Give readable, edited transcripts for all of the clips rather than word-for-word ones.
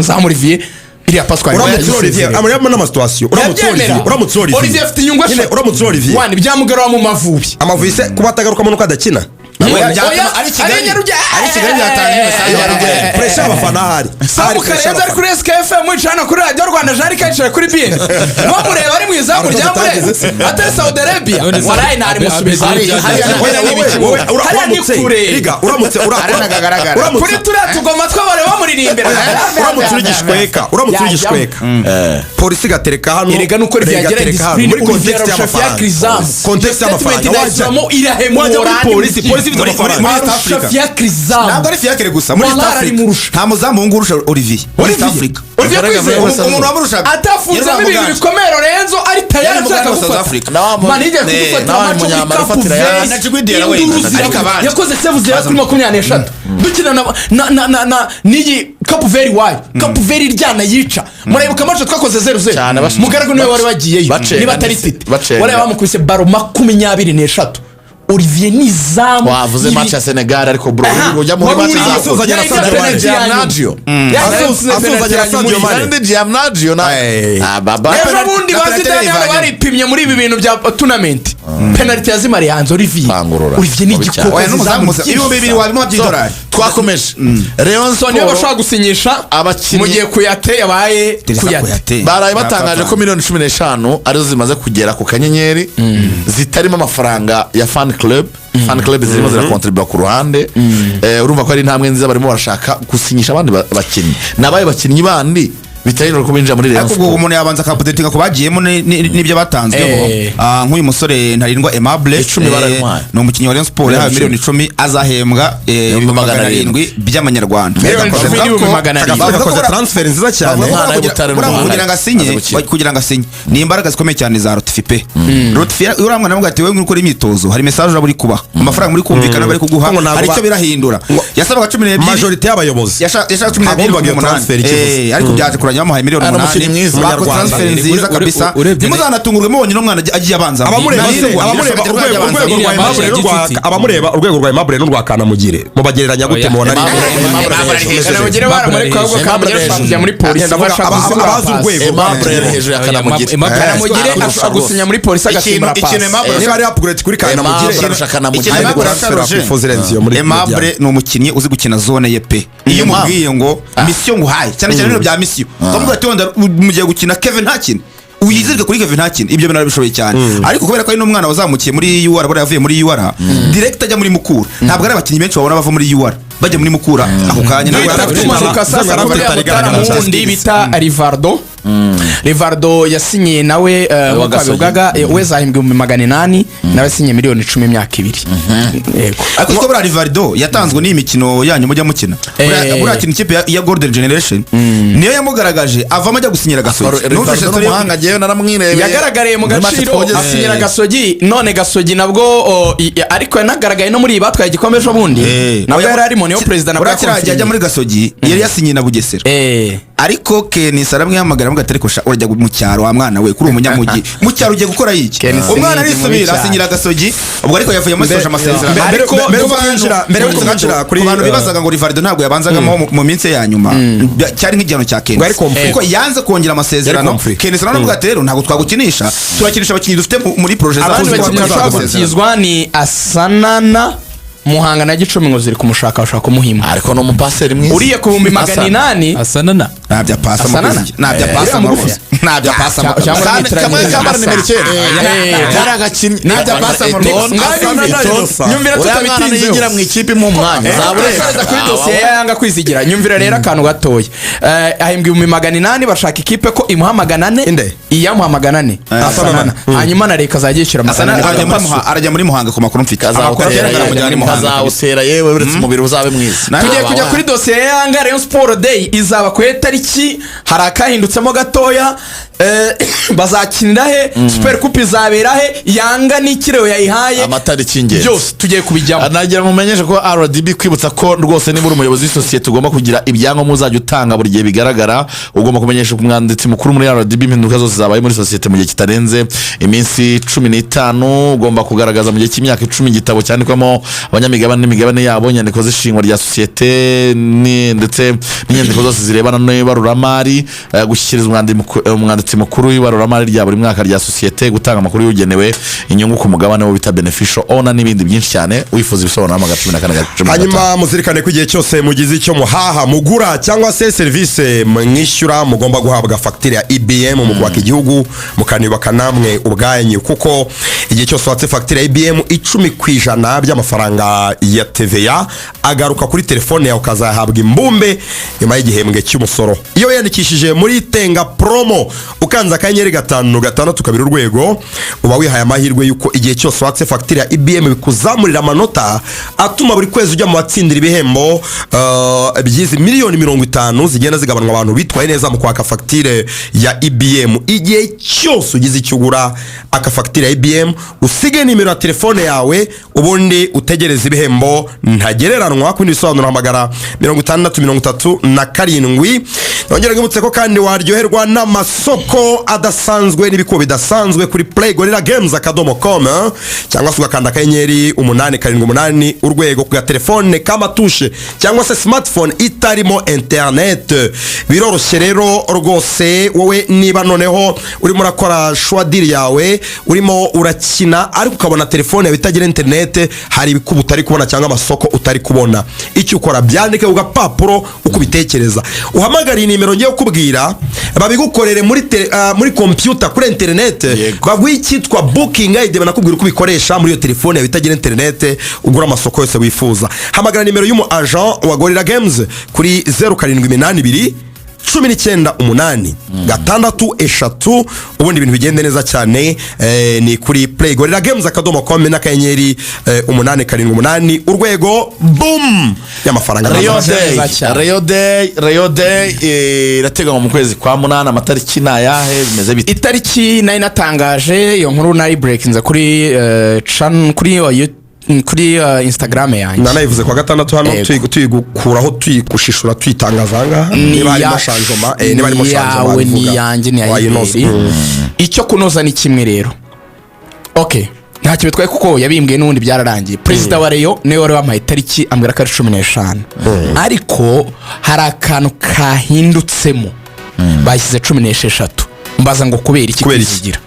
muzamu Olivier iriya paswa uramutse Olivier amurema n'amasituasiyo uramutse Olivier afite inyungu uramutse Olivier wani byamugara mu Mavubi Amavubi se kuba atagaruka mu nuko adakina ari Kigali yatangiye pressure abafana hari Karenza ari kuri SKFM wicana kuri Radio Rwanda Jari kayicara kuri BN no mureba ari mwiza kurya muri ate Saudi Arabia warayi nari musubiza uramutse kuri turiya tugoma tw'abare bamuririmbira uramutse uri gishweka polisi gatereka hano erega nuko ryagira discipline muri context y'amafaranga context y'amafaranga irahemura polisi bifite amafaranga muri East Africa ntabwo ari fiakre gusa muri East Africa nta muzamu wungurusha Olivier muri East Africa umuntu wamurusha atafunzemo ibintu bikomeye Lorenzo ari tayari ashaka gufata manije kugufata amaco yakoze sevuze kuri 23 dukina na nigi Cape Verde wide Cape Verde ryana yica murayibuka amaco twakoze 0-0 mugaragu niwe wari bagiyeyo niba atari City wari bamukubise baro 23 Olivier Nizam wavuze match ya Senegal ariko bro ujya muri match asuzanya na Sadio Mane na baba ejobundi bazidanya baripimye muri ibi bintu bya tournament penalty yazimari hanze Olivier ni igikoko oya n'umuzamu ibihumbi 2 warimo $10 twakomeje Rayon Sport niyo bashaka gusinyisha mu gihe kuyate yabaye kuyate baraye batangaje ko miliyoni 15 arizo zimaze kugera ku kanyenyeri zitarimo amafaranga ya fan club zirimo zirakontribua ku ruhande urumva ko ari intambwe nziza barimo barashaka gusinyisha abandi bakinnyi nabaye bakinnyi bandi bitayino ko binjira muri Rayon Sport ariko umuntu yabanza kapudetinga ko bagiyemo n'ibyo batanzweho nk'uyu musore ntarindwa Aimable 10 barayimwaye no umukinnyi wa Rayon Sport ya miliyoni 10 azahembwa 700 by'amanyarwanda bakoze transfer nziza cyane kugira ngo asinye ni imbaraga zikomeye cyane za Rotifipe uramwana navuga ati wewe muri imyitozo hari message uri kuba amafaranga muri kumvikana bari kuguha hari icyo birahindura yasabaga 12 majority y'abayobozi yashaka 12 ariko byaje yamuhaye miliyoni 8 bako transfer nziza kabisa nimuzanatungurwe mubonye no mwana agiye abanza abamureba urwego rwa Aimable n'urwa Kanamugire mubagereranya gute mubona ari Kanamugire baramureka ahubwo Kanamugire ashaka muri polisi abazi urwego Aimable hejuru ya Kanamugire ashaka gusinya muri polisi agasimbura pass niba ari upgrade kuri Kanamugire Aimable ni umukinnyi uzi gukina zone ye pe iyo mubwiye ngo mission nguhaye cyane cyane bya mission bavuga ati wenda mugiye gukina Kevin Hakin uyizirike kuri Kevin Hakin ibyo bintu arabishoboye cyane ariko kubera ko ari n'umwana wazamukiye muri UR bora yavuye muri UR direct ajya muri Mukura ntabwo ari abakinnyi benshi babona bava muri UR bajya muri Mukura ako kanya n'undi bita Rivaldo yasinyiye nawe wakabivugaga we zahimbwe mu 800 nawe yasinyiye miliyoni 10 imyaka 2 yego ariko ko bra Rivaldo yatanzwe n'imikino yanyu mujya mukina bura kintu kipe ya Golden Generation niyo yamugaragaje avamo ajya gusinyira Gasogi numvise turi muhanga giye naramwirebeye yagaragariye mu gaciro asinyira Gasogi none Gasogi nabwo ariko yanagaragaye no muri batwaye igikombe ejo bundi nawe yari arimo niyo president nabwo ajya muri Gasogi yari yasinyiye na Bugesera ariko Ken Saramwe hamagara mugatari ko urajya mu cyaro wa mwana we kuri umunyamugi mu cyaro ugiye gukora iki umwana arisubira asinyira Gasogi ubwo ariko yavuye amasoje amasezerano ariko mbere yo kuganira kuri abantu bibazaga ngo Rivaldo ntabwo yabanzagamo mu minsi ya nyuma cyari nk'igihano cya Ken kuko yanze kongera amasezerano Ken Saramwe avuga ati rero ntabwo twagukinisha turakinisha abakinnyi dufite muri projet zacu ni Asanana Muhanga na Gicumbi ngo ziri kumushaka bashaka kumuhima ariko no mupaseri mwiza uriye ku 800 Asanana nabya pasa mu nabya pasa kamara nimero 9 yaragakinnye nabya pasa mu nyumvira tutabitinze yigira mu ikipe mu mwanya zabureza kuri dossier yanga kwizigira nyumvira rero akantu gatoya ahembwe mu 800 bashaka ikipe ko imuhamagana inde iyamuhamagana Asanana hanyuma na reka zagishira Asanana arajya muri Muhanga ku makuru mfite azawutera yewe uretse umubiri uzabe mwiza tugiye kujya kuri dossier yanga Rayon Sport Day izaba ku tariki hari akahindutsemo gatoya bazakinira he Super Coupe izabera he yanga n'ikireo yayihaye amatariki ingenzi byose tugiye kubijyamo anagira mumenyeshe ko RDB kwibutsa ko rwose niba uri umuyobozi w'isosiyete ugomba kugira ibyangombwa uzajya utanga buri gihe bigaragara ugomba kumenyesha umwanditsi mukuru muri RDB impinduka zose zabaye muri sosiyete mu gihe kitarenze iminsi 15 ugomba kugaragaza mu gihe cy'imyaka 10 igitabo cyandikwamo abanyamigabane n'imigabane yabo nyandiko z'ishingwa rya sosiyete ndetse n'inyandiko zose zirebana y'ibaruramari, gushyikiriza umwanditsi mukuru w'ibaruramari rya buri mwaka rya sosiyete, gutanga amakuru y'ugenewe inyungu ku mugabane wo bita beneficial owner n'ibindi byinshi cyane. Wifuza ibisobanuro hamagara 14 hanyuma muzirikane ko igihe cyose mugize icyo muhaha mugura cyangwa se serivisi mwishyura mugomba guhabwa fagitire ya IBM mu kwaka igihugu mukanibaka namwe ubwanyu, kuko igihe cyose watse fagitire ya IBM 10% by'amafaranga ya TVA agaruka kuri telefone yawe ukazahabwa imbumbe nyuma y'igihembwe cy'umusoro. Iyo yandikishije muri tenga promo ukanza akanyenyeri 5 kabiri urwego, uba wihaye amahirwe yuko igihe cyose watse fagitire ya IBM bikuzamurira amanota atuma buri kwezi ujya mu batsindira ibihembo byizi miliyoni 50 zigenda zigabanwa abantu bitwaye neza mu kwaka fagitire ya IBM. Igihe cyose ugize icyo ugura aka fagitire ya IBM usige nimero ya telefone yawe ubundi utegereza ibihembo ntagereranwa. Kundi bisobanuro hamagara 637. Nongera ngibutse ko kandi waryoherwa n'amasoko adasanzwe n'ibikubo bidasanzwe kuri playgorillagames.com cyangwa se ugakanda akanyenyeri 878 urwego ku telefone kamatushe cyangwa se smartphone itarimo internet. Biroroshye rero rwose, wowe niba noneho urimo urakora shwadiri yawe urimo urakina ariko ukabona telefone yawe itagira internet, hari ibikubo utari kubona cyangwa amasoko utari kubona, icyo ukora byandike ku gapapuro uko ubitekereza, uhamagara nimero ngiye kubwira babigukorere muri computer kuri internet, baguha icyitwa booking aid banakubwira uko ubikoresha muri iyo telefone yawe itagira internet, ugura amasoko yose wifuza. Hamagara nimero y'umu agent wa Gorilla Games kuri 0782 19 ubundi ibintu bigende neza cyane. Ni kuri playgorillagames.com n'akanyenyeri 878 urwego. Boom y'amafaranga. Rayonday irateganywa mu kwezi kwa 8. amatariki nayahe bimeze bite? Itariki nari natangaje iyo nkuru nari breakinze kuri kuri Instagram yanjye nanayivuze kwa gatandatu hano tuyigukuraho tuyikushishura tuyitangaza niba harimo shanjoma niba harimo shanjoma ni yanjye ni ayinoze. Icyo kunoza ni kimwe rero, okay, nta kibe twaye kuko yabimbwiye n'ubundi byararangiye. President wa Rayon niwe wari wampaye itariki ambwira ko ari 15, ariko hari akantu kahindutsemo bashyize 16. Mbaza ngo kubera iki kuzigira?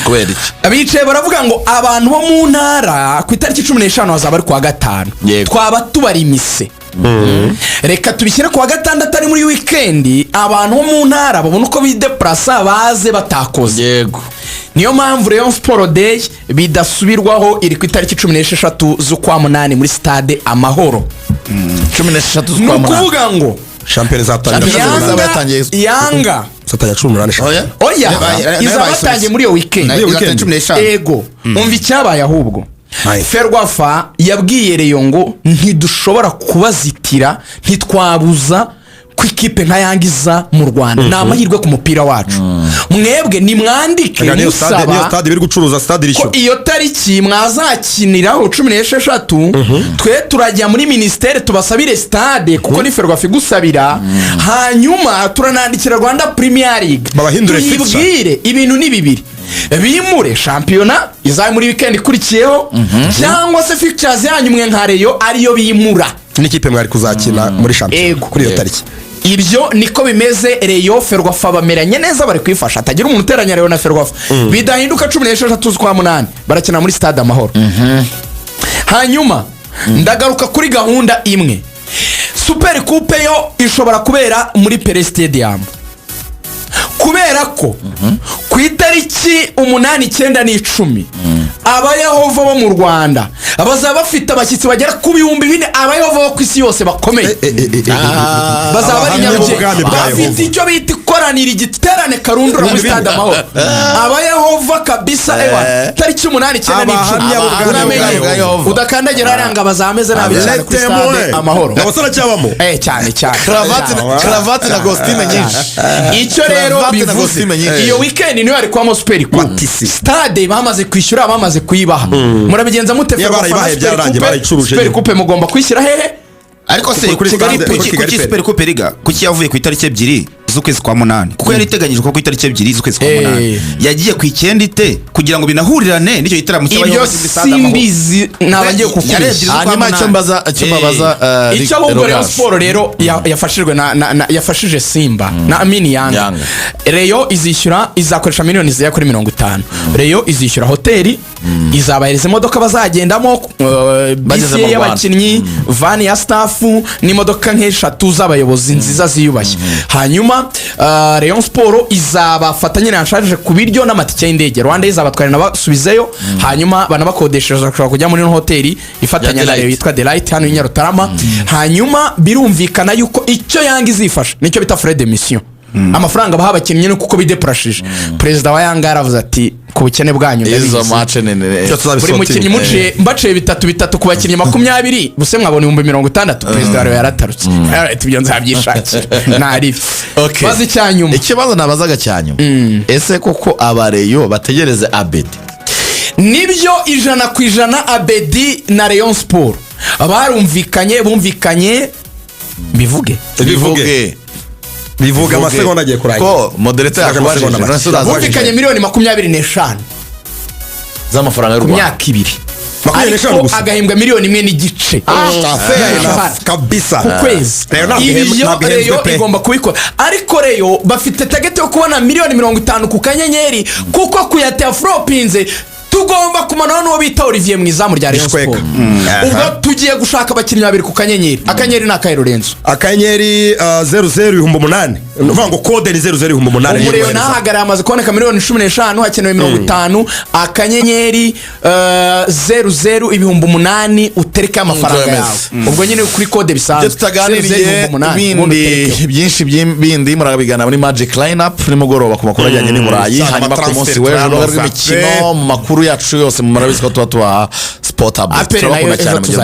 Kubera iki? Abicaye baravuga ngo abantu bo mu ntara ku itariki 15 bazaba ari kwa gatanu, twaba tubari imise. Reka tubishyire kwa gatandatu ari muri weekend, abantu bo mu ntara babona uko bideplasa baze batakoze. Yego, niyo mpamvu Rayon Sport Day bidasubirwaho iri ku itariki 16 z'ukwa 8 muri stade Amahoro. 16 z'ukwa 8 nukuvuga ngo champion zatangiye Yanga satanya 18. Oya izabatangiye muri iyo weekend. Ego umva icyabaye ahubwo Ferwafa yabwiye Rayon ngo ntidushobora kubazitira, ntitwabuza ku ikipe nka Yangiza mu Rwanda. Ni amahirwe ku mupira wacu. Mwebwe ni mwandike musaba niyo stade biri gucuruza stade risho iyo tariki mwazakiniraho 16. Twe turajya muri ministere tubasabire stade kuko ni Ferwafa igusabira. Hanyuma turanandikira Rwanda Premier League tuyibwire ibintu ni bibiri: bimure championnat izaye muri weekend ikurikiyeho, cyangwa se fixtures yanyu mwe nka Rayon ariyo bimura n'ikipe mwari kuzakina muri championnat kuri iyo tariki. Ibyo niko bimeze. Rayon Ferwafa bameranye neza, bari kwifasha atagira umuntu uteranya Rayon na Ferwafa. Bidahinduka 16 z'ukwa 8 barakina muri stade Amahoro. Hanyuma ndagaruka kuri gahunda imwe, Super Coupe yo ishobora kubera muri Pele Stadium, kubera ko ku itariki 8, 9 n'10 abayehova bo mu Rwanda bazaba bafite abashyitsi bagera ku 4,000. abayehova ku isi yose bakomeye bazaba bari Nyarugenge bafite icyo bita ikoranira igiterane karundura muri stade Amahoro. Abayehova kabisa tariki 8, 9 n'10 udakandagira aranga bazameze nabi cyane kuri stade Amahoro. Abasora cyabamo cyane cravate na costume nyinshi. Icyo rero bivuze iyo weekend niyo ari kwa Super Coupe stade bamaze kwishyura, bamaze kuyibaha. Murabigenza mute Super Coupe mugomba kwishyira hehe? Ariko se kuki Super Coupe Liga kuki yavuye ku itariki 2 z'ukwezi kwa munani kuko yari iteganyijwe ko ku itariki 2 z'ukwezi kwa munani yagiye ku 9 ite kugira ngo binahurirane n'icyo gitaramo ibyo simbizi nabagiye kukurisha. hanyuma icyo mbaza icyo ahubwo Rayon Sport rero yafashijwe yafashije Simba na Amini Yanga. Rayon izakoresha miliyoni zigera kuri 50. Rayon izishyura hoteli, izabahereza imodoka bazagendamo, bisi y'abakinnyi, van ya staff n'imodoka nk'eshatu z'abayobozi nziza ziyubashye. Hanyuma Rayon Sport izabafatanya na charge ku biryo n'amatike y'indege. Rwanda izabatwara nabasubizeyo, hanyuma banabakodesheje kujya muri hoteli ifatanya na Rayon yitwa Delight hano i Nyarutarama. Hanyuma birumvikana yuko icyo Yanga izifasha nicyo bita frais de mission. Amafaranga baha abakinnyi no kuko bideprashije. Perezida wa Yanga aravuze ati ku bukene bwanyu izo match nene buri mukinnyi muciye mbaciye bitatu ku bakinnyi 20 buse mwabona 60,000. Perezida wari yaratarutse tubyo nzabyishakira nari bazi cyanyuma. Ikibazo nabazaga cyanyuma ese koko abareyo bategereze Abedi nibyo 100% Abedi na Rayon Sport bumvikanye bivuga amasegonda agiye kurangira ko moderator yakubajije bumvikanye miliyoni 25 z'amafaranga y'u Rwanda myaka 2 ariko agahembwa miliyoni 1 n'igice kabisa ku kwezi. Rayon igomba kubikora ariko Rayon bafite target yo kubona miliyoni 50 ku kanyenyeri kuko kuyatera flopinze tugomba kumana n'uwo bita Olivier mu izamu rya Rayon Sport. Ubwo tugiye gushaka abakinnyi babiri ku kanyenyeri. Akanyenyeri na Kairo Renzo. Akanyenyeri 00,800. Uvuga ngo code ni 00,800. Umureo nahagara amaze kuboneka miliyoni 15 hakenewe 50. Akanyenyeri 00,800 utereka amafaranga yawe. Ubwo nyine kuri code bisanzwe. Tutaganiriye byinshi bindi murabigana muri Magic Lineup nimugoroba ku makuru ajyanye n'Iburayi. Hanyuma ku munsi w'ejo rw'imikino mu makuru yacu yose murabizi ko tuba sport update. Turabakunda cyane mu gihe